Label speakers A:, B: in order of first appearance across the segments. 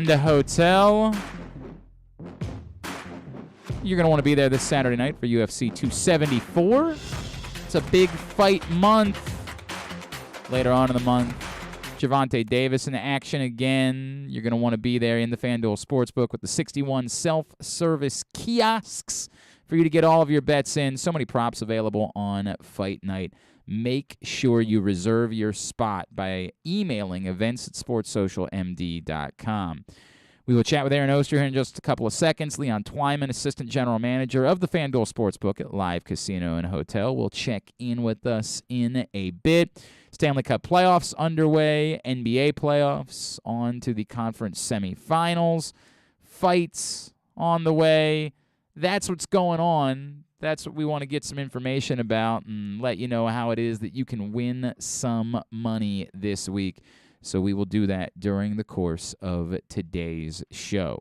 A: The hotel. You're going to want to be there this Saturday night for UFC 274. It's a big fight month. Later on in the month, Gervonta Davis in action again. You're going to want to be there in the Fanduel Sportsbook with the 61 self-service kiosks for you to get all of your bets in. So many props available on fight night. Make sure you reserve your spot by emailing events@sportssocialmd.com. We will chat with Aaron Oster here in just a couple of seconds. Leon Twyman, Assistant General Manager of the Fanduel Sportsbook at Live Casino and Hotel, will check in with us in a bit. Stanley Cup playoffs underway, NBA playoffs on to the conference semifinals, fights on the way. That's what's going on. That's what we want to get some information about and let you know how it is that you can win some money this week. So we will do that during the course of today's show.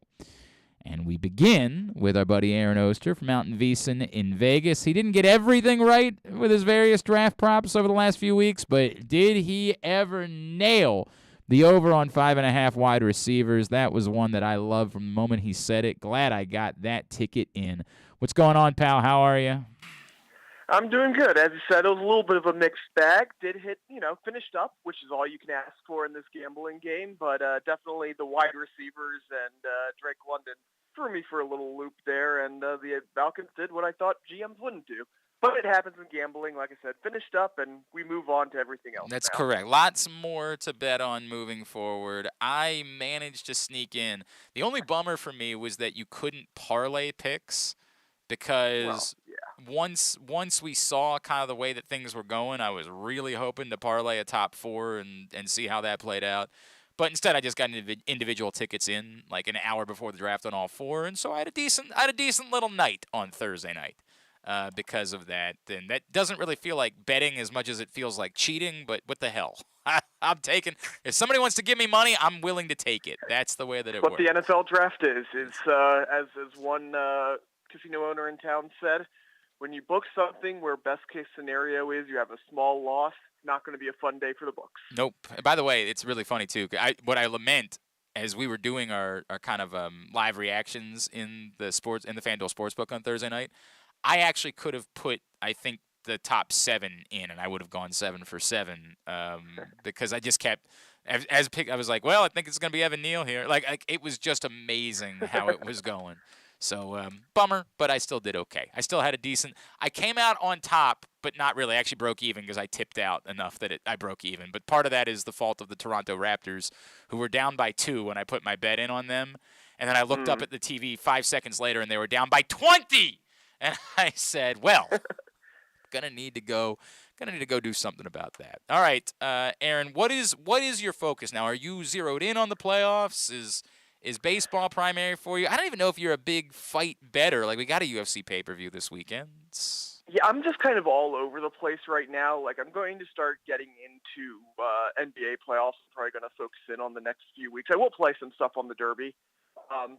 A: And we begin with our buddy Aaron Oster from out in VSiN in Vegas. He didn't get everything right with his various draft props over the last few weeks, but did he ever nail the over on 5.5 wide receivers? That was one that I loved from the moment he said it. Glad I got that ticket in. What's going on, pal? How are you?
B: I'm doing good. As you said, it was a little bit of a mixed bag. Did hit, finished up, which is all you can ask for in this gambling game. But definitely the wide receivers and Drake London threw me for a little loop there. And the Falcons did what I thought GMs wouldn't do. But it happens in gambling. Like I said, finished up, and we move on to everything else.
A: That's
B: now.
A: correct. Lots more to bet on moving forward. I managed to sneak in. The only bummer for me was that you couldn't parlay picks because once we saw kind of the way that things were going, I was really hoping to parlay a top four and see how that played out. But instead, I just got individual tickets in like an hour before the draft on all four, and so I had a decent little night on Thursday night. Because of that, then that doesn't really feel like betting as much as it feels like cheating. But what the hell? I'm taking. If somebody wants to give me money, I'm willing to take it. That's the way that it works.
B: What the NFL draft is as one casino owner in town said, when you book something where best case scenario is you have a small loss, not going to be a fun day for the books.
A: Nope. By the way, it's really funny too. What I lament as we were doing our kind of live reactions in the FanDuel Sportsbook on Thursday night. I actually could have put, I think, the top 7 in, and I would have gone 7 for 7 because I just kept I was like, well, I think it's going to be Evan Neal here. Like it was just amazing how it was going. So bummer, but I still did okay. I still had a decent. I came out on top, but not really. I actually broke even because I tipped out enough that I broke even. But part of that is the fault of the Toronto Raptors, who were down by 2 when I put my bet in on them, and then I looked up at the TV 5 seconds later, and they were down by 20. And I said, well, gonna need to go do something about that. All right, Aaron, what is your focus now? Are you zeroed in on the playoffs? Is baseball primary for you? I don't even know if you're a big fight bettor. Like, we got a UFC pay-per-view this weekend.
B: Yeah, I'm just kind of all over the place right now. Like, I'm going to start getting into NBA playoffs. I'm probably going to focus in on the next few weeks. I will play some stuff on the Derby. I'm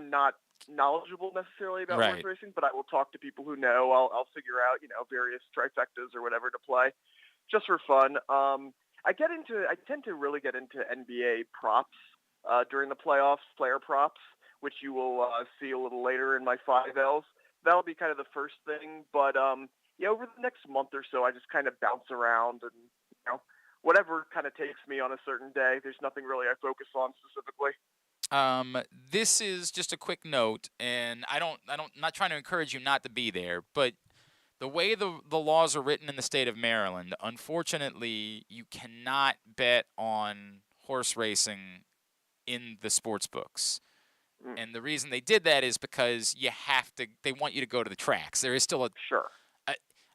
B: not knowledgeable necessarily about horse racing, but I will talk to people who know. I'll figure out, various trifectas or whatever to play just for fun. I tend to really get into NBA props during the playoffs, player props, which you will see a little later in my 5Ls. That'll be kind of the first thing. But, over the next month or so, I just kind of bounce around and, whatever kind of takes me on a certain day. There's nothing really I focus on specifically.
A: This is just a quick note, and I'm not trying to encourage you not to be there, but the way the laws are written in the state of Maryland, unfortunately, you cannot bet on horse racing in the sports books. And the reason they did that is because they want you to go to the tracks. There is still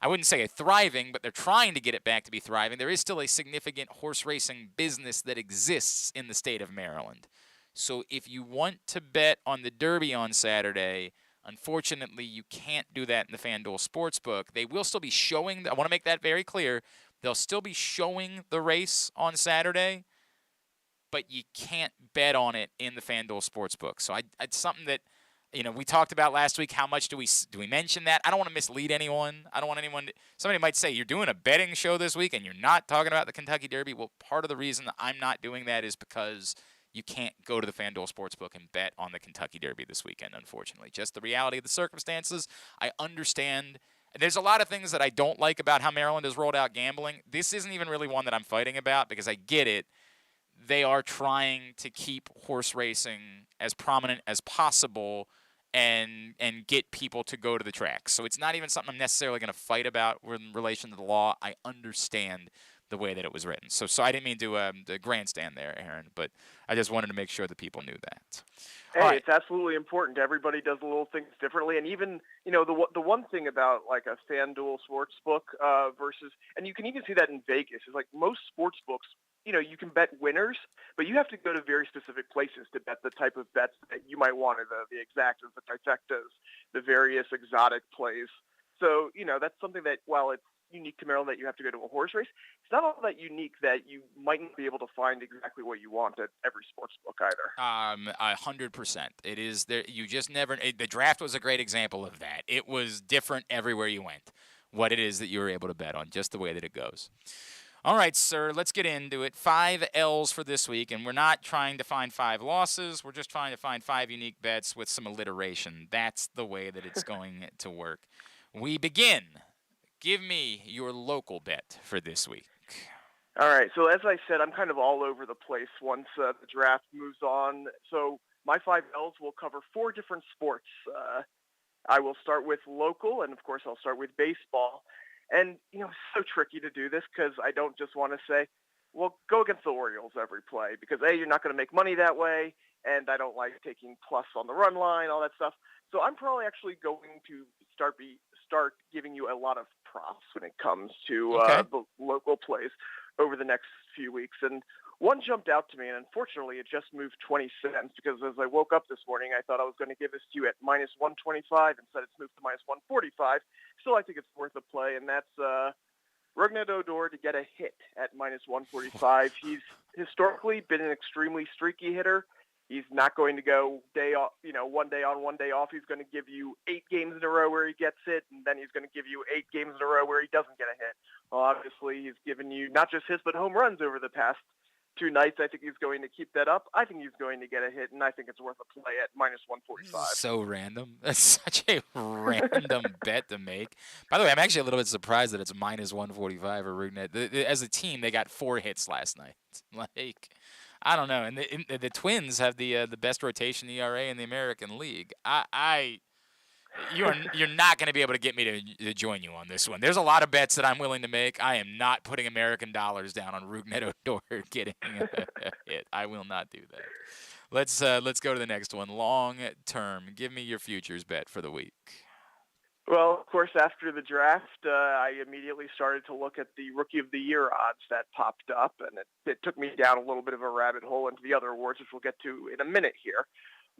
A: I wouldn't say a thriving, but they're trying to get it back to be thriving. There is still a significant horse racing business that exists in the state of Maryland. So if you want to bet on the Derby on Saturday, unfortunately, you can't do that in the FanDuel Sportsbook. They will still be showing, I want to make that very clear, they'll still be showing the race on Saturday, but you can't bet on it in the FanDuel Sportsbook. So it's something that, we talked about last week. How much do we mention that? I don't want to mislead anyone. I don't want anyone somebody might say, you're doing a betting show this week and you're not talking about the Kentucky Derby. Well, part of the reason I'm not doing that is because you can't go to the Fanduel Sportsbook and bet on the Kentucky Derby this weekend, unfortunately. Just the reality of the circumstances. I understand. There's a lot of things that I don't like about how Maryland has rolled out gambling. This isn't even really one that I'm fighting about because I get it. They are trying to keep horse racing as prominent as possible and get people to go to the track. So it's not even something I'm necessarily going to fight about in relation to the law. I understand the way that it was written. So I didn't mean to grandstand there, Aaron, but I just wanted to make sure that people knew that.
B: Hey, it's absolutely important. Everybody does little things differently, and even the one thing about like a FanDuel sportsbook versus, and you can even see that in Vegas, is like most sportsbooks, you can bet winners, but you have to go to very specific places to bet the type of bets that you might want, or the exactas, the trifectas, the various exotic plays. So that's something that while it's unique to Maryland that you have to go to a horse race, it's not all that unique that you mightn't be able to find exactly what you want at every sports book either.
A: 100%. It is there. You just never. The draft was a great example of that. It was different everywhere you went. What it is that you were able to bet on, just the way that it goes. All right, sir, let's get into it. 5 L's for this week, and we're not trying to find 5 losses. We're just trying to find 5 unique bets with some alliteration. That's the way that it's going to work. We begin. Give me your local bet for this week.
B: All right, so as I said, I'm kind of all over the place once the draft moves on. So my 5 L's will cover 4 different sports. I will start with local, and of course I'll start with baseball. And, it's so tricky to do this because I don't just want to say, well, go against the Orioles every play because, A, you're not going to make money that way, and I don't like taking plus on the run line, all that stuff. So I'm probably actually going to start giving you a lot of props when it comes to the local plays over the next few weeks. And one jumped out to me, and unfortunately it just moved 20 cents because as I woke up this morning, I thought I was going to give this to you at minus 125. Instead, it's moved to minus 145. Still, I think it's worth a play, and that's Odor to get a hit at minus 145. He's historically been an extremely streaky hitter. He's not going to go day off, one day on, one day off. He's going to give you 8 games in a row where he gets hit, and then he's going to give you 8 games in a row where he doesn't get a hit. Well, obviously, he's given you not just hits, but home runs over the past 2 nights. I think he's going to keep that up. I think he's going to get a hit, and I think it's worth a play at minus 145.
A: So random. That's such a random bet to make. By the way, I'm actually a little bit surprised that it's minus 145 for Rugnet. As a team, they got 4 hits last night. Like, I don't know. And the Twins have the best rotation ERA in the American League. You're not going to be able to get me to join you on this one. There's a lot of bets that I'm willing to make. I am not putting American dollars down on Rugnet Odor getting a hit. I will not do that. Let's go to the next one. Long term. Give me your futures bet for the week.
B: Well, of course, after the draft, I immediately started to look at the Rookie of the Year odds that popped up, and it took me down a little bit of a rabbit hole into the other awards, which we'll get to in a minute here.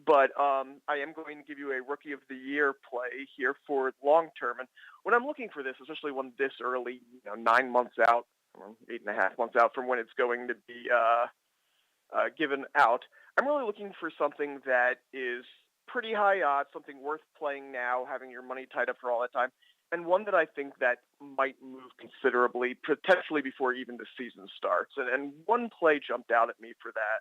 B: But I am going to give you a Rookie of the Year play here for long term. And when I'm looking for this, especially one this early, 9 months out, or 8.5 months out from when it's going to be given out, I'm really looking for something that is pretty high odds, something worth playing now, having your money tied up for all that time, and one that I think that might move considerably, potentially before even the season starts. And one play jumped out at me for that,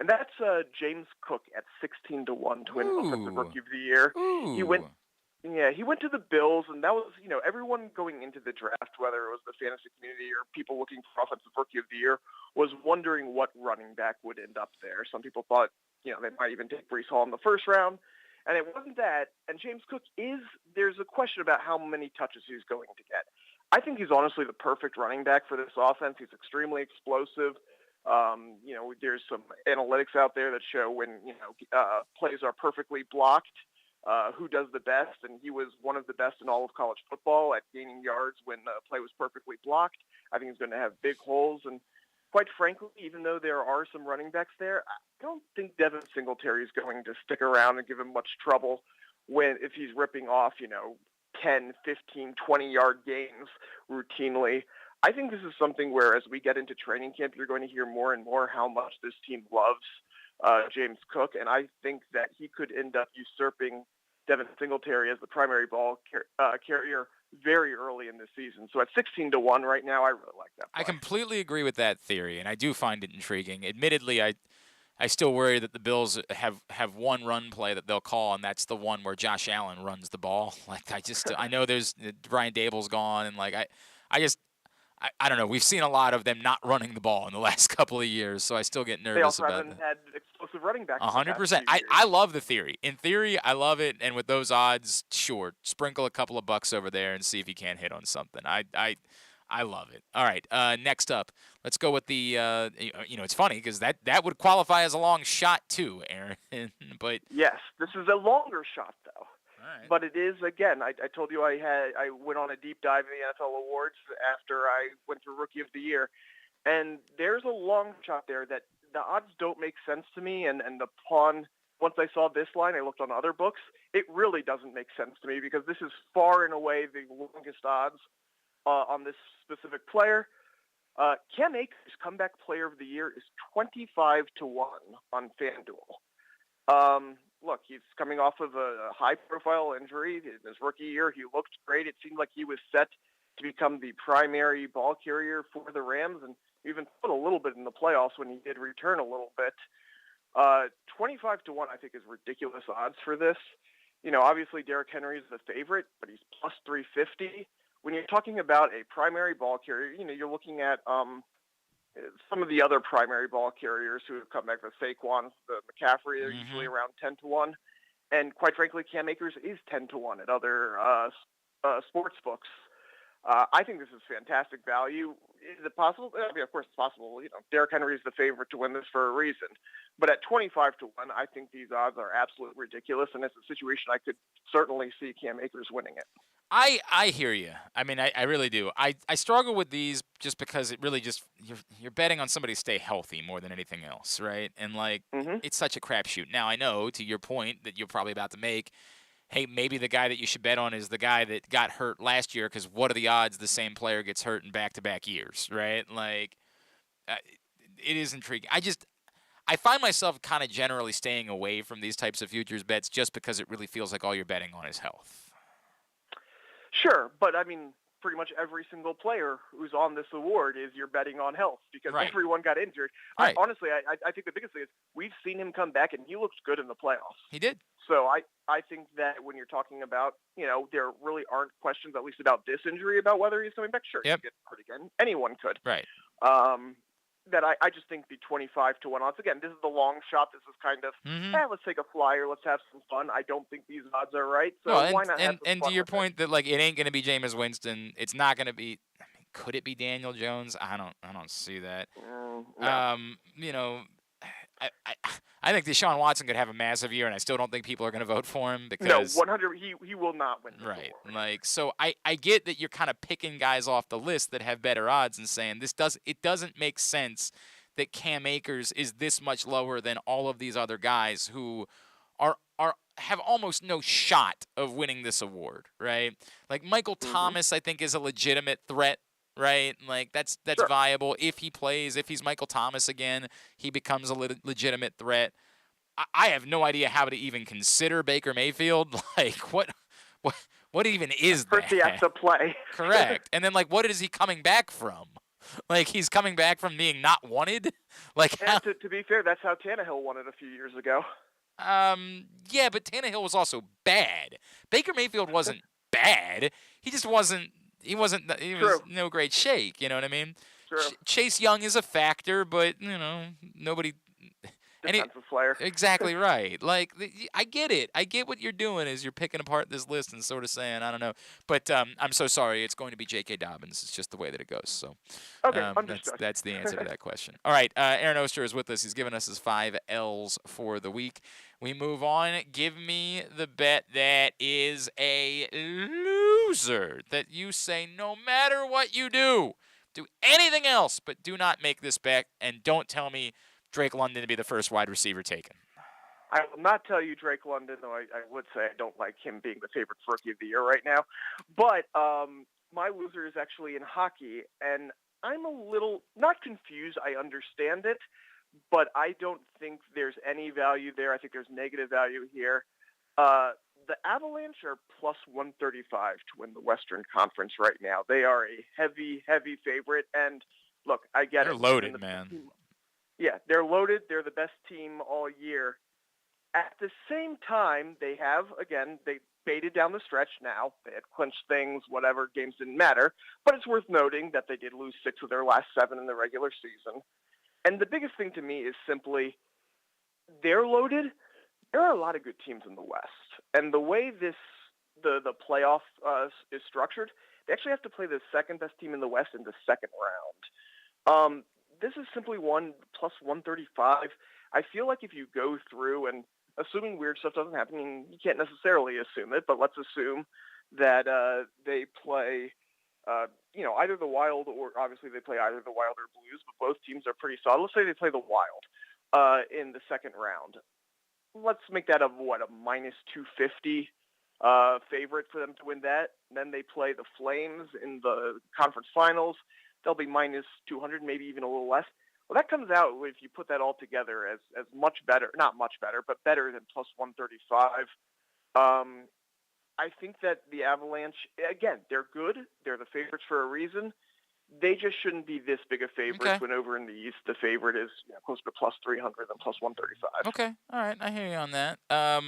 B: and that's James Cook at 16-1 to win Offensive Rookie of the Year.
A: Ooh.
B: He went to the Bills, and that was, everyone going into the draft, whether it was the fantasy community or people looking for Offensive Rookie of the Year, was wondering what running back would end up there. Some people thought, they might even take Breece Hall in the first round, and it wasn't that. And James Cook there's a question about how many touches he's going to get. I think he's honestly the perfect running back for this offense. He's extremely explosive. There's some analytics out there that show when, plays are perfectly blocked, who does the best, and he was one of the best in all of college football at gaining yards when the play was perfectly blocked. I think he's going to have big holes, and quite frankly, even though there are some running backs there, I don't think Devin Singletary is going to stick around and give him much trouble if he's ripping off, 10, 15, 20-yard gains routinely. I think this is something where as we get into training camp, you're going to hear more and more how much this team loves James Cook, and I think that he could end up usurping Devin Singletary as the primary ball carrier very early in the season. So at 16-1 right now, I really like that play.
A: I completely agree with that theory, and I do find it intriguing. Admittedly, I still worry that the Bills have one run play that they'll call, and that's the one where Josh Allen runs the ball. Like I know there's Brian Dable's gone, and like I just I don't know. We've seen a lot of them not running the ball in the last couple of years, so I still get
B: They
A: nervous
B: also
A: about
B: haven't
A: that.
B: had explosive running backs in the past
A: 100%.
B: few years.
A: I love the theory. In theory, I love it, and with those odds, sure, sprinkle a couple of bucks over there and see if you can't hit on something. I love it. All right, next up, let's go with the. It's funny because that would qualify as a long shot too, Aaron. But
B: Yes, this is a longer shot though.
A: all right.
B: But it is, again, I told you I went on a deep dive in the NFL awards after I went through Rookie of the Year. And there's a long shot there that the odds don't make sense to me. And once I saw this line, I looked on other books. It really doesn't make sense to me because this is far and away the longest odds on this specific player. Cam Akers, comeback player of the year, is 25 to 1 on Fanduel. Look, he's coming off of a high-profile injury. In his rookie year, he looked great. It seemed like he was set to become the primary ball carrier for the Rams, and even put a little bit in the playoffs when he did return a little bit. 25 to 1, I think, is ridiculous odds for this. Obviously Derrick Henry is the favorite, but he's plus 350. When you're talking about a primary ball carrier, you're looking at some of the other primary ball carriers who have come back, the Saquon, the McCaffrey, are usually around 10 to 1. And quite frankly, Cam Akers is 10 to 1 at other sports books. I think this is fantastic value. Is it possible? I mean, of course it's possible. Derrick Henry is the favorite to win this for a reason. But at 25 to 1, I think these odds are absolutely ridiculous, and it's a situation I could certainly see Cam Akers winning it.
A: I hear you. I mean, I really do. I struggle with these just because it really just you're betting on somebody to stay healthy more than anything else, right? And like it's such a crapshoot. Now I know to your point that you're probably about to make. Hey, maybe the guy that you should bet on is the guy that got hurt last year because what are the odds the same player gets hurt in back-to-back years, right? Like, it is intriguing. I find myself kind of generally staying away from these types of futures bets just because it really feels like all you're betting on is health.
B: Sure, but I mean, pretty much every single player who's on this award is you're betting on health because everyone got injured.
A: Right.
B: Honestly, I think the biggest thing is we've seen him come back, and he looks good in the playoffs.
A: He did.
B: So I think that when you're talking about, there really aren't questions, at least about this injury, about whether he's coming back. Sure, he could get hurt again. Anyone could.
A: Right.
B: That I just think the 25 to 1 odds, again, this is the long shot. This is kind of, let's take a flyer. Let's have some fun. I don't think these odds are right. So why not have some fun?
A: And to your point that, like, it ain't going to be Jameis Winston. It's not going to be, I mean, could it be Daniel Jones? I don't see that.
B: No.
A: I think Deshaun Watson could have a massive year, and I still don't think people are going to vote for him because
B: no, 100. He will not win.
A: Right, like so. I get that you're kind of picking guys off the list that have better odds and saying it doesn't make sense that Cam Akers is this much lower than all of these other guys who have almost no shot of winning this award, right? Like Michael Thomas, I think is a legitimate threat. Right, like that's
B: sure.
A: viable if he plays. If he's Michael Thomas again, he becomes a legitimate threat. I have no idea how to even consider Baker Mayfield. Like what even is that?
B: First he has to play.
A: Correct, and then like what is he coming back from? Like he's coming back from being not wanted. Like
B: to be fair, that's how Tannehill won it a few years ago.
A: Yeah, but Tannehill was also bad. Baker Mayfield wasn't bad. He just wasn't. He was no great shake, you know what I mean?
B: Sure.
A: Chase Young is a factor, but, nobody...
B: Defensive player.
A: Exactly right. Like, I get it. I get what you're doing is you're picking apart this list and sort of saying, I don't know. But I'm so sorry. It's going to be J.K. Dobbins. It's just the way that it goes. So
B: okay, understood.
A: That's the answer to that question. All right, Aaron Oster is with us. He's given us his 5 L's for the week. We move on. Give me the bet that is a loser that you say no matter what you do anything else, but do not make this bet, and don't tell me Drake London to be the first wide receiver taken.
B: I will not tell you Drake London, though I would say I don't like him being the favorite for Rookie of the Year right now. But my loser is actually in hockey, and I'm a little not confused. I understand it, but I don't think there's any value there. I think there's negative value here. The Avalanche are plus 135 to win the Western Conference right now. They are a heavy, heavy favorite. And look, I get
A: They're
B: it.
A: loaded, man.
B: Yeah, they're loaded. They're the best team all year. At the same time, they have, again, they faded down the stretch now. They had clinched things, whatever, games didn't matter. But it's worth noting that they did lose 6 of their last 7 in the regular season. And the biggest thing to me is simply they're loaded. There are a lot of good teams in the West. And the way the playoff is structured, they actually have to play the second best team in the West in the second round. This is simply 1 plus 135. I feel like if you go through and assuming weird stuff doesn't happen, and you can't necessarily assume it, but let's assume that they play, either the Wild or obviously they play either the Wild or Blues, but both teams are pretty solid. Let's say they play the Wild in the second round. Let's make that a minus 250 favorite for them to win that. And then they play the Flames in the conference finals. They'll be minus 200, maybe even a little less. Well, that comes out, if you put that all together, as much better, not much better, but better than plus 135. I think that the Avalanche, again, they're good. They're the favorites for a reason. They just shouldn't be this big a favorite.
A: Okay.
B: When over in the East, the favorite is closer to plus 300 than plus 135.
A: Okay. All right. I hear you on that. I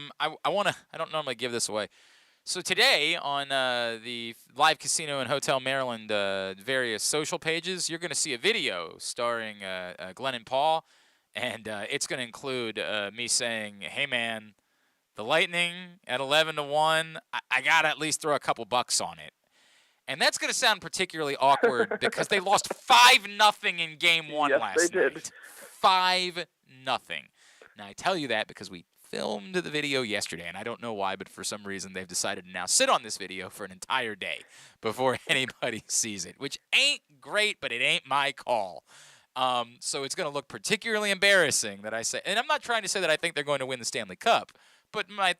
A: don't normally give this away. So today on the Live Casino and Hotel Maryland various social pages, you're going to see a video starring Glenn and Paul, and it's going to include me saying, "Hey man, the Lightning at 11-1. I got to at least throw a couple bucks on it." And that's going to sound particularly awkward because they lost 5-0 in Game 1 last
B: night. Yes,
A: they did. 5-0. Now I tell you that because we filmed the video yesterday, and I don't know why, but for some reason they've decided to now sit on this video for an entire day before anybody sees it, which ain't great, but it ain't my call. So it's going to look particularly embarrassing that I say, and I'm not trying to say that I think they're going to win the Stanley Cup, but my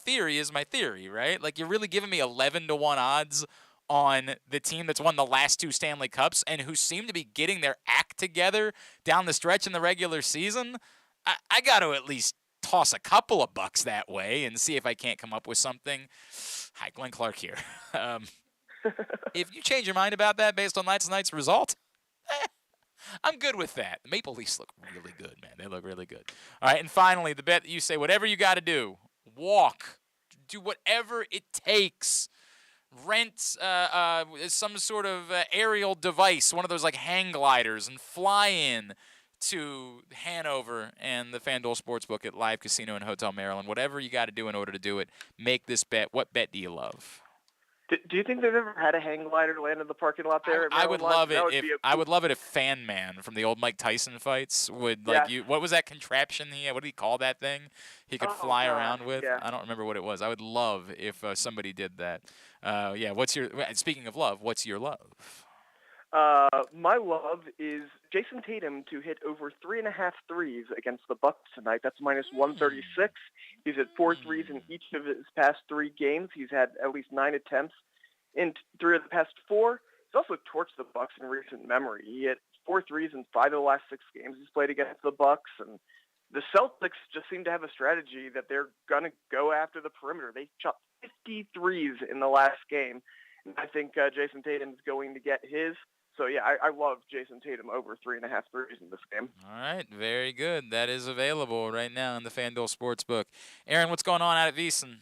A: theory is my theory, right? Like, you're really giving me 11-1 odds on the team that's won the last 2 Stanley Cups and who seem to be getting their act together down the stretch in the regular season. I got to at least toss a couple of bucks that way and see if I can't come up with something. Hi, Glenn Clark here. If you change your mind about that based on last night's result, I'm good with that. The Maple Leafs look really good, man. They look really good. All right, and finally, the bet that you say, whatever you got to do, walk, do whatever it takes. Rent some sort of aerial device, one of those like hang gliders, and fly in to Hanover and the Fanduel Sportsbook at Live Casino and Hotel Maryland. Whatever you got to do in order to do it, make this bet. What bet do you love?
B: Do you think they've ever had a hang glider land in the parking lot there?
A: I would love it if I would love it if Fan Man from the old Mike Tyson fights would what was that contraption he had? What did he call that thing? He could fly around with.
B: Yeah.
A: I don't remember what it was. I would love if somebody did that. Speaking of love, what's your love?
B: My love is Jason Tatum to hit over 3.5 threes against the Bucks tonight. That's minus 136. He's hit 4 threes in each of his past 3 games. He's had at least 9 attempts in 3 of the past 4. He's also torched the Bucks in recent memory. He hit 4 threes in 5 of the last 6 games he's played against the Bucks, and the Celtics just seem to have a strategy that they're gonna go after the perimeter. They shot 50 threes in the last game, and I think Jason Tatum is going to get his. So, yeah, I love Jason Tatum over 3.5 threes in this game.
A: All right, very good. That is available right now in the FanDuel Sportsbook. Aaron, what's going on out at VSiN?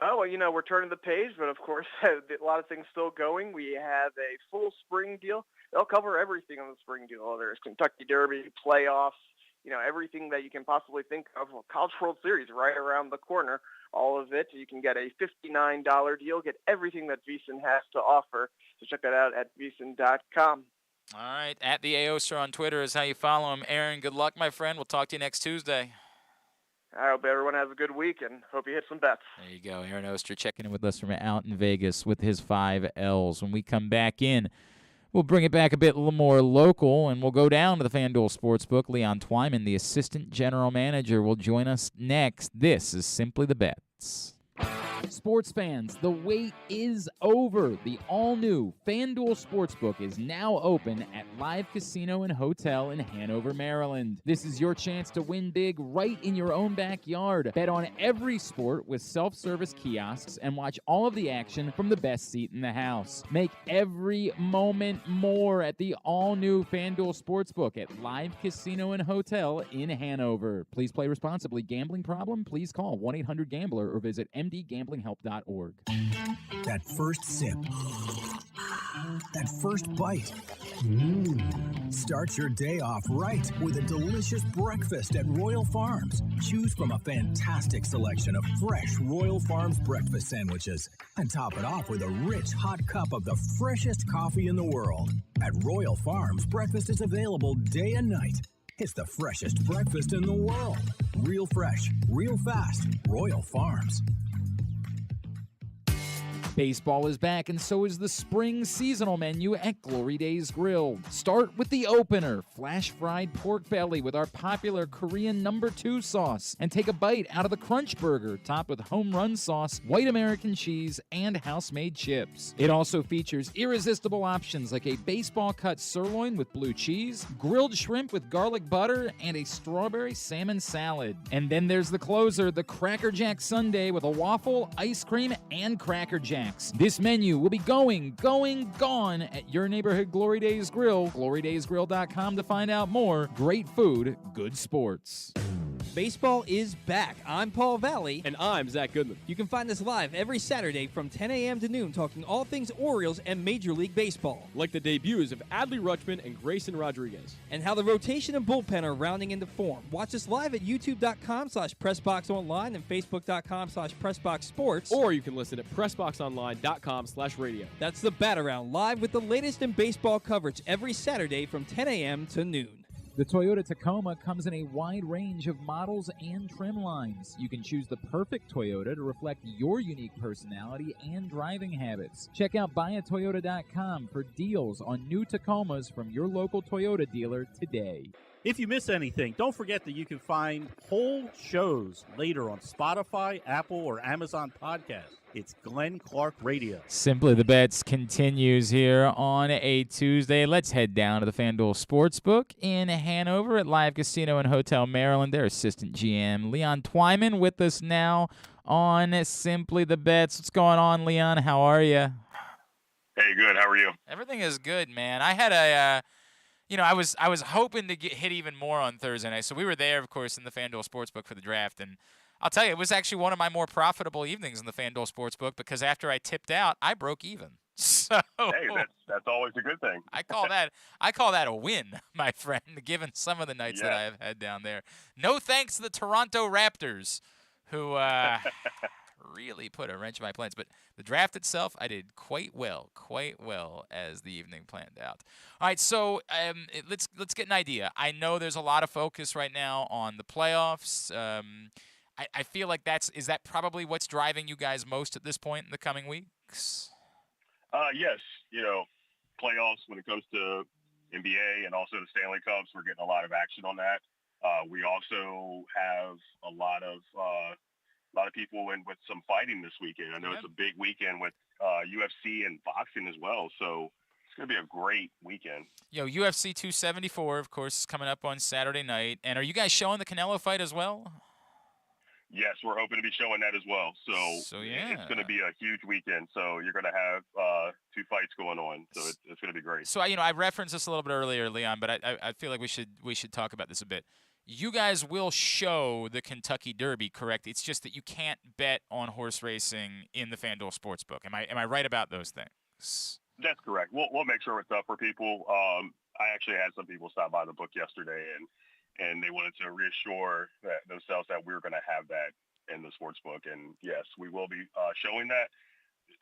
B: Oh, well, we're turning the page, but, of course, a lot of things still going. We have a full spring deal. They'll cover everything on the spring deal. There's Kentucky Derby, playoffs, everything that you can possibly think of. College World Series right around the corner. All of it. You can get a $59 deal, get everything that VSiN has to offer. So check that out at VSiN.com.
A: All right. At the Oster on Twitter is how you follow him. Aaron, good luck, my friend. We'll talk to you next Tuesday.
B: I hope everyone has a good week and hope you hit some bets.
A: There you go. Aaron Oster checking in with us from out in Vegas with his 5 L's. When we come back in, we'll bring it back a bit more local, and we'll go down to the FanDuel Sportsbook. Leon Twyman, the assistant general manager, will join us next. This is Simply the Bets.
C: Sports fans, the wait is over. The all-new Fanduel Sportsbook is now open at Live Casino and Hotel in Hanover, Maryland. This is your chance to win big right in your own backyard. Bet on every sport with self-service kiosks and watch all of the action from the best seat in the house. Make every moment more at the all-new Fanduel Sportsbook at Live Casino and Hotel in Hanover. Please play responsibly. Gambling problem? Please call 1-800-GAMBLER or visit mdgamblinghelp.org.
D: That first sip. That first bite. Start your day off right with a delicious breakfast at Royal Farms. Choose from a fantastic selection of fresh Royal Farms breakfast sandwiches and top it off with a rich hot cup of the freshest coffee in the world. At Royal Farms, breakfast is available day and night. It's the freshest breakfast in the world. Real fresh, real fast. Royal Farms.
C: Baseball is back, and so is the spring seasonal menu at Glory Days Grill. Start with the opener, flash-fried pork belly with our popular Korean No. 2 sauce, and take a bite out of the Crunch Burger, topped with home run sauce, white American cheese, and house-made chips. It also features irresistible options like a baseball-cut sirloin with blue cheese, grilled shrimp with garlic butter, and a strawberry salmon salad. And then there's the closer, the Cracker Jack Sundae with a waffle, ice cream, and Cracker Jack. This menu will be gone at your neighborhood Glory Days Grill. GloryDaysGrill.com to find out more. Great food, good sports.
E: Baseball is back. I'm Paul Valley.
F: And I'm Zach Goodman.
E: You can find us live every Saturday from 10 a.m. to noon talking all things Orioles and Major League Baseball.
F: Like the debuts of Adley Rutschman and Grayson Rodriguez.
E: And how the rotation and bullpen are rounding into form. Watch us live at youtube.com/PressBoxOnline and Facebook.com/PressBoxSports.
F: Or you can listen at PressBoxOnline.com/radio.
E: That's the Bat Around, live with the latest in baseball coverage every Saturday from 10 a.m. to noon.
C: The Toyota Tacoma comes in a wide range of models and trim lines. You can choose the perfect Toyota to reflect your unique personality and driving habits. Check out buyatoyota.com for deals on new Tacomas from your local Toyota dealer today.
G: If you miss anything, don't forget that you can find whole shows later on Spotify, Apple, or Amazon Podcasts. It's Glenn Clark Radio.
C: Simply the Bets continues here on a Tuesday. Let's head down to the Fanduel Sportsbook in Hanover at Live Casino and Hotel Maryland. Their assistant GM, Leon Twyman, with us now on Simply the Bets. What's going on, Leon? How are you?
H: Hey, good. How are you?
A: Everything is good, man. I had a I was hoping to get hit even more on Thursday night. So we were there, of course, in the Fanduel Sportsbook for the draft, and I'll tell you, it was actually one of my more profitable evenings in the Fanduel Sportsbook because after I tipped out, I broke even. So
H: hey, that's always a good thing.
A: I call that a win, my friend, given some of the nights that I have had down there. No thanks to the Toronto Raptors, who really put a wrench in my plans. But the draft itself, I did quite well as the evening planned out. All right, so let's get an idea. I know there's a lot of focus right now on the playoffs. I feel like is that probably what's driving you guys most at this point in the coming weeks?
H: Yes. Playoffs when it comes to NBA and also the Stanley Cups, we're getting a lot of action on that. We also have a lot of people in with some fighting this weekend. I know it's a big weekend with UFC and boxing as well, so it's going to be a great weekend.
A: UFC 274, of course, is coming up on Saturday night. And are you guys showing the Canelo fight as well?
H: Yes, we're hoping to be showing that as well. So it's going to be a huge weekend. So you're going to have two fights going on. So it's going to be great.
A: So I referenced this a little bit earlier, Leon, but I feel like we should talk about this a bit. You guys will show the Kentucky Derby, correct? It's just that you can't bet on horse racing in the Fanduel Sportsbook. Am I right about those things?
H: That's correct. We'll make sure it's up for people. I actually had some people stop by the book yesterday, and they wanted to reassure themselves that we were going to have that in the sports book. And yes, we will be showing that.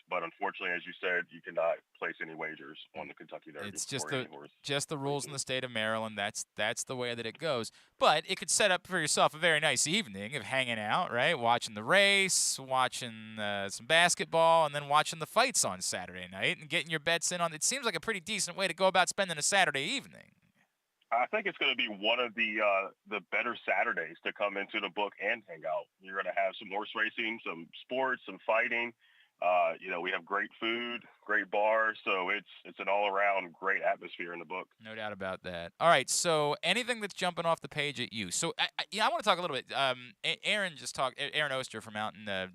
H: But unfortunately, as you said, you cannot place any wagers on the Kentucky Derby.
A: It's just the rules in the state of Maryland. That's the way that it goes. But it could set up for yourself a very nice evening of hanging out, right? Watching the race, watching some basketball, and then watching the fights on Saturday night and getting your bets in on. It seems like a pretty decent way to go about spending a Saturday evening.
H: I think it's going to be one of the better Saturdays to come into the book and hang out. You're going to have some horse racing, some sports, some fighting. We have great food, great bars, so it's an all-around great atmosphere in the book.
A: No doubt about that. All right, so anything that's jumping off the page at you. So I want to talk a little bit. Aaron Oster from out in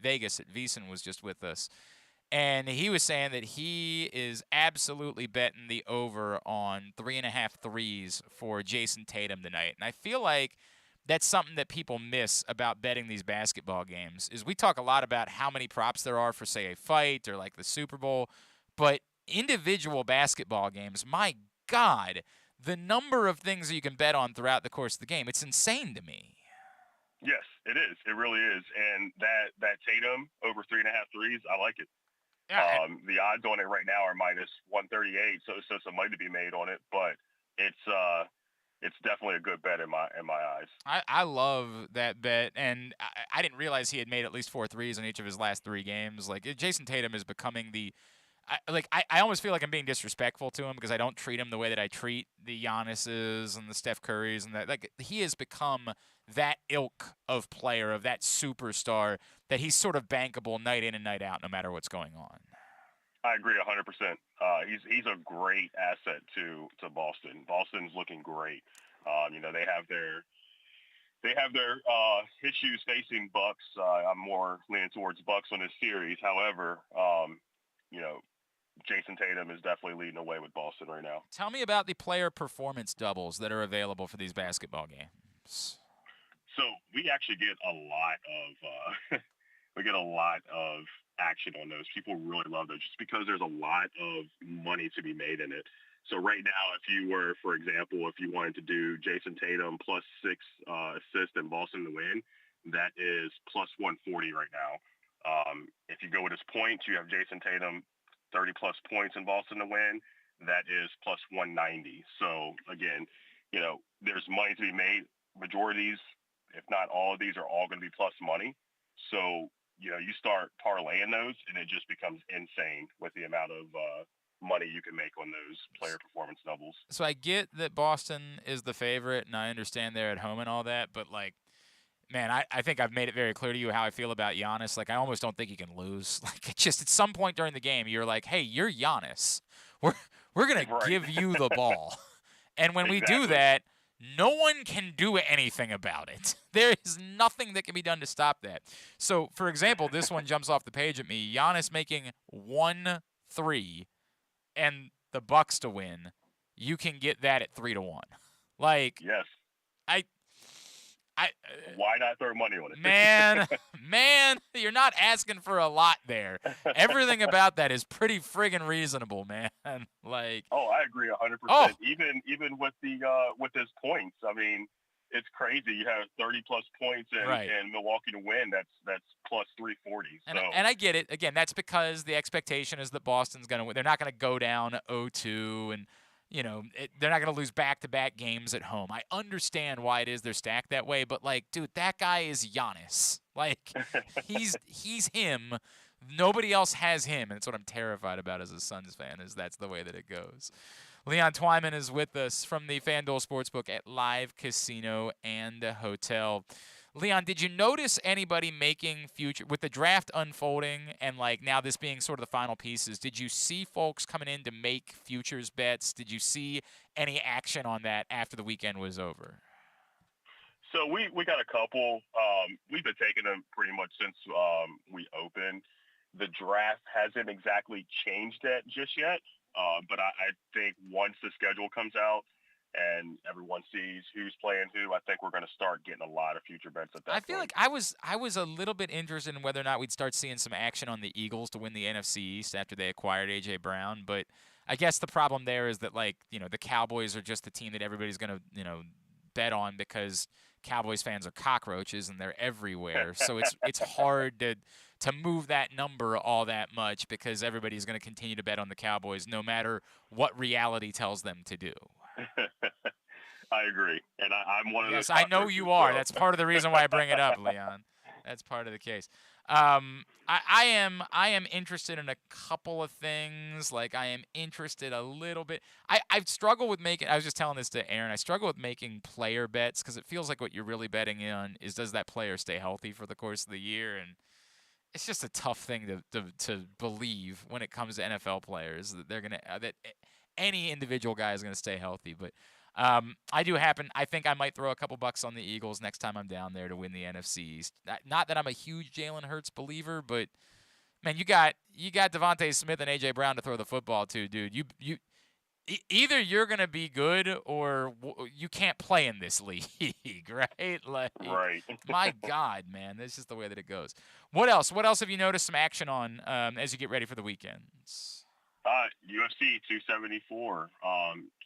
A: Vegas at VSiN was just with us. And he was saying that he is absolutely betting the over on 3.5 threes for Jason Tatum tonight. And I feel like that's something that people miss about betting these basketball games is we talk a lot about how many props there are for, say, a fight or like the Super Bowl. But individual basketball games, my God, the number of things that you can bet on throughout the course of the game, it's insane to me.
H: Yes, it is. It really is. And that Tatum over 3.5 threes, I like it.
A: Yeah,
H: the odds on it right now are minus 138, so some money to be made on it, but it's definitely a good bet in my eyes.
A: I love that bet, and I didn't realize he had made at least 4 threes in each of his last 3 games. Like Jason Tatum is becoming I almost feel like I'm being disrespectful to him because I don't treat him the way that I treat the Giannis's and the Steph Currys and that. Like he has become that ilk of player, of that superstar that he's sort of bankable night in and night out, no matter what's going on.
H: I agree 100%. He's a great asset to Boston. Boston's looking great. They have their issues facing Bucks. I'm more leaning towards Bucks on this series. However, Jason Tatum is definitely leading the way with Boston right now.
A: Tell me about the player performance doubles that are available for these basketball games.
H: So we actually get a lot of action on those. People really love those just because there's a lot of money to be made in it. So right now, if you wanted to do Jason Tatum plus 6 assists and Boston to win, that is plus 140 right now. If you go with his points, you have Jason Tatum 30-plus points in Boston to win. That is plus 190. So, again, there's money to be made. Majority of these, if not all of these, are all going to be plus money. So, you start parlaying those, and it just becomes insane with the amount of money you can make on those player performance doubles.
A: So I get that Boston is the favorite, and I understand they're at home and all that, but, man, I think I've made it very clear to you how I feel about Giannis. I almost don't think he can lose. Just at some point during the game, you're like, hey, you're Giannis. We're going to give you the ball. And when we do that, no one can do anything about it. There is nothing that can be done to stop that. So, for example, this one jumps off the page at me. Giannis making 1 3 and the Bucks to win. You can get that at 3-1.
H: Yes.
A: Why
H: not throw money on it?
A: Man, you're not asking for a lot there. Everything about that is pretty friggin' reasonable, man.
H: I agree 100%. Even with his points, I mean, it's crazy. You have 30-plus points and Milwaukee to win. That's plus 340.
A: And I get it. Again, that's because the expectation is that Boston's going to win. They're not going to go down 0-2 and they're not going to lose back-to-back games at home. I understand why it is they're stacked that way, but, dude, that guy is Giannis. He's him. Nobody else has him, and it's what I'm terrified about as a Suns fan is that's the way that it goes. Leon Twyman is with us from the Fanduel Sportsbook at Live Casino and Hotel. Leon, did you notice anybody making future with the draft unfolding and now this being sort of the final pieces? Did you see folks coming in to make futures bets? Did you see any action on that after the weekend was over?
H: So we got a couple. We've been taking them pretty much since we opened. The draft hasn't exactly changed that just yet, but I think once the schedule comes out and everyone sees who's playing who, I think we're going to start getting a lot of future bets at that point.
A: I feel like I was a little bit interested in whether or not we'd start seeing some action on the Eagles to win the NFC East after they acquired A.J. Brown. But I guess the problem there is that, the Cowboys are just the team that everybody's going to, bet on because Cowboys fans are cockroaches and they're everywhere. So it's hard to move that number all that much because everybody's going to continue to bet on the Cowboys no matter what reality tells them to do.
H: I agree, and I'm one of those.
A: Yes, I know you are. That's part of the reason why I bring it up, Leon. That's part of the case. I am interested in a couple of things. Like I am interested a little bit. I've struggled with making. I was just telling this to Aaron. I struggle with making player bets because it feels like what you're really betting on is does that player stay healthy for the course of the year, and it's just a tough thing to believe when it comes to NFL players that they're gonna that any individual guy is gonna stay healthy. But I think I might throw a couple bucks on the Eagles next time I'm down there to win the NFC East. Not that I'm a huge Jalen Hurts believer, but man, you got Devontae Smith and AJ Brown to throw the football to, dude. Either you're gonna be good or you can't play in this league, right? Like,
H: Right.
A: my God, man, that's just the way that it goes. What else? What else have you noticed some action on as you get ready for the weekends?
H: UFC 274,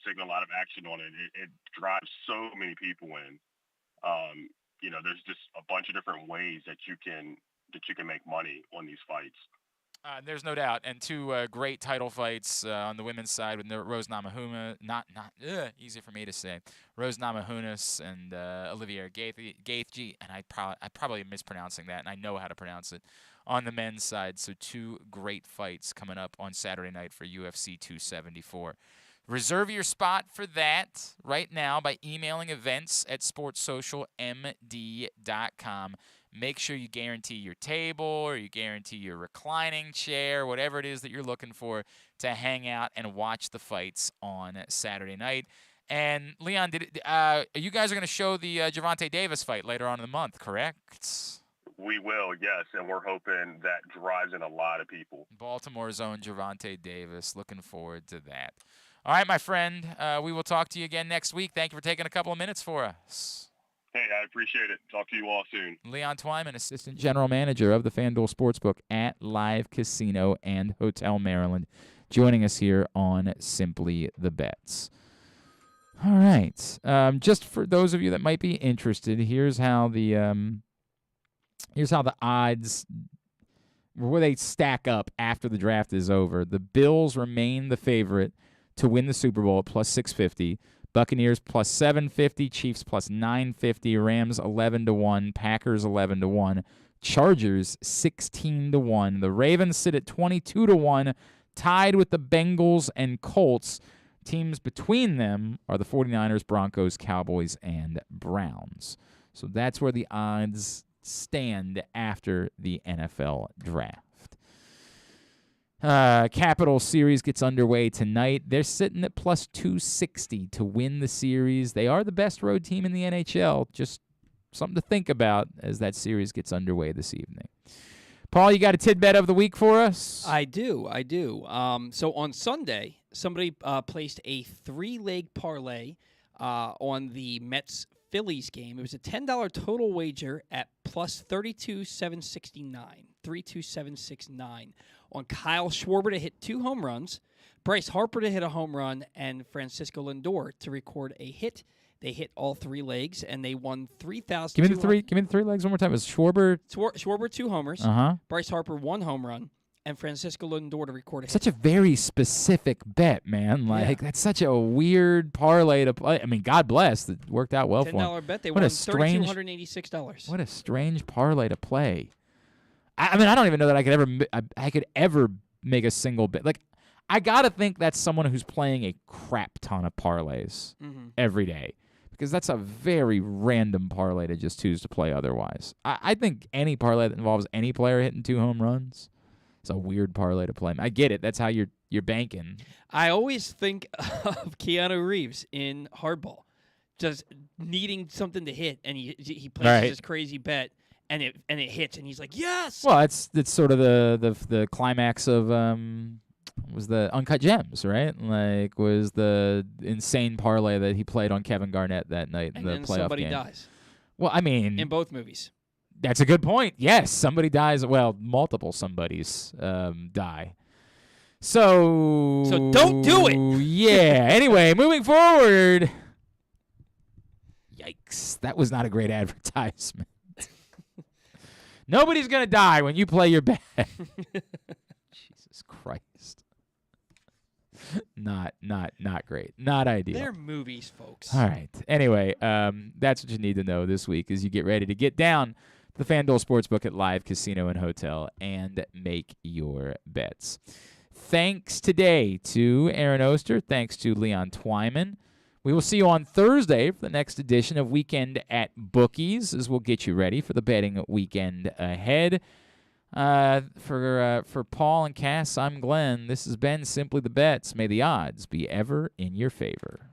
H: taking a lot of action on it. It drives so many people in. There's just a bunch of different ways that you can make money on these fights.
A: There's no doubt, and two great title fights on the women's side with Rose Namajunas, easy for me to say, Rose Namajunas and Olivia Gaethje, and I probably am mispronouncing that, and I know how to pronounce it. On the men's side, so two great fights coming up on Saturday night for UFC 274. Reserve your spot for that right now by emailing events@sportssocialmd.com. Make sure you guarantee your table or you guarantee your reclining chair, whatever it is that you're looking for to hang out and watch the fights on Saturday night. And, Leon, you guys are going to show the Gervonta Davis fight later on in the month, correct?
H: We will, yes, and we're hoping that drives in a lot of people.
A: Baltimore's own Gervonta Davis. Looking forward to that. All right, my friend. We will talk to you again next week. Thank you for taking a couple of minutes for us.
H: Hey, I appreciate it. Talk to you all soon.
A: Leon Twyman, Assistant General Manager of the Fanduel Sportsbook at Live Casino and Hotel Maryland, joining us here on Simply the Bets. All right. Just for those of you that might be interested, here's how the odds, where they stack up after the draft is over. The Bills remain the favorite to win the Super Bowl at plus 650. Buccaneers plus 750. Chiefs plus 950. Rams 11-1. Packers 11-1. Chargers 16-1. The Ravens sit at 22-1, tied with the Bengals and Colts. Teams between them are the 49ers, Broncos, Cowboys, and Browns. So that's where the odds stand after the NFL draft. Capital Series gets underway tonight. They're sitting at plus 260 to win the series. They are the best road team in the NHL. Just something to think about as that series gets underway this evening. Paul, you got a tidbit of the week for us?
E: I do. So on Sunday, somebody placed a 3-leg parlay on the Mets-Phillies game. It was a $10 total wager at plus 32,769 on Kyle Schwarber to hit 2 home runs, Bryce Harper to hit a home run, and Francisco Lindor to record a hit. They hit all 3 legs, and they won $3,000.
A: Give me the 3 legs one more time. It was Schwarber.
E: Schwarber 2 homers. Bryce Harper 1 home run, and Francisco Lindor to record a hit.
A: Such a very specific bet, man. That's such a weird parlay to play. I mean, God bless. It worked out well for him.
E: $10 bet. They won $3,286.
A: What a strange parlay to play. I mean, I don't even know that I could ever make a single bet. Like, I gotta think that's someone who's playing a crap ton of parlays every day, because that's a very random parlay to just choose to play otherwise. I think any parlay that involves any player hitting 2 home runs is a weird parlay to play. I get it. That's how you're banking.
E: I always think of Keanu Reeves in Hardball, just needing something to hit, and he plays this crazy bet. And it hits, and he's like, yes.
A: Well, it's sort of the climax of was the Uncut Gems, right? Like, was the insane parlay that he played on Kevin Garnett that night in the playoff
E: somebody
A: game.
E: Dies.
A: Well, I mean,
E: in both movies.
A: That's a good point. Yes, somebody dies. Well, multiple somebodies die. So
E: don't do it.
A: Yeah. Anyway, moving forward. Yikes! That was not a great advertisement. Nobody's going to die when you play your bet. Jesus Christ. Not great. Not ideal.
E: They're movies, folks.
A: All right. Anyway, that's what you need to know this week as you get ready to get down
C: the Fanduel Sportsbook at Live Casino and Hotel and make your bets. Thanks today to Aaron Oster. Thanks to Leon Twyman. We will see you on Thursday for the next edition of Weekend at Bookies, as we'll get you ready for the betting weekend ahead. For Paul and Cass, I'm Glenn. This has been Simply the Bets. May the odds be ever in your favor.